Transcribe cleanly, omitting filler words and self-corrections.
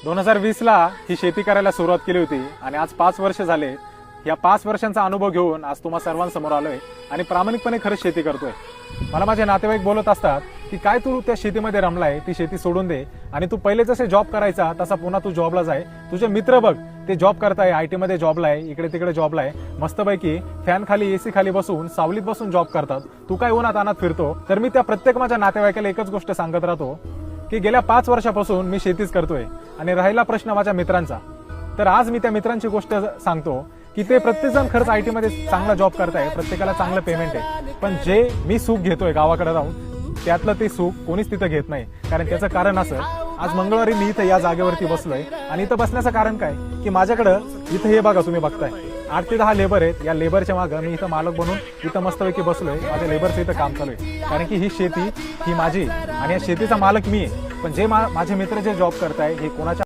2020 ला ही शेती करायला सुरुवात केली होती आणि आज 5 वर्ष झाले. या 5 वर्षांचा अनुभव घेऊन आज तुम्हा सर्वांसमोर आलोय आणि प्रामाणिकपणे खरंच शेती करतोय. मला माझे नातेवाईक बोलत असतात की काय तू त्या शेतीमध्ये रमलाय, ती शेती सोडून दे आणि तू पहिले जसे जॉब करायचा तसा पुन्हा तू जॉबला जाय. तुझे मित्र बघ ते जॉब करताय, आयटी मध्ये जॉबला आहे, इकडे तिकडे जॉबला आहे, मस्तपैकी फॅन खाली एसी खाली बसून सावलीत बसून जॉब करतात. तू काय उन्हात अनात फिरतो. तर मी त्या प्रत्येक माझ्या नातेवाईकाला एकच गोष्ट सांगत राहतो की गेल्या 5 वर्षापासून मी शेतीच करतोय. आणि राहिला प्रश्न माझ्या मित्रांचा, तर आज मी त्या मित्रांची गोष्ट सांगतो की ते प्रत्येकजण खरंच आयटी मध्ये चांगला जॉब करताय, प्रत्येकाला चांगलं पेमेंट आहे, पण जे मी सुख घेतोय गावाकडे राहून त्यातलं ते सुख कोणीच तिथं घेत नाही. कारण त्याचं कारण असं, आज मंगळवारी मी इथं या जागेवरती बसलोय आणि इथं बसण्याचं कारण काय की माझ्याकडं इथं हे बघा तुम्ही बघताय 8 ते 10 लेबर आहेत. या लेबरच्या मागं मी इथं मालक बनून इथं मस्तपैकी बसलोय. माझ्या लेबरचं इथं काम चालू आहे कारण की ही शेती ही माझी आणि या शेतीचा मालक मी आहे. पण जे माझे मित्र जे जॉब करताय हे कोणाच्या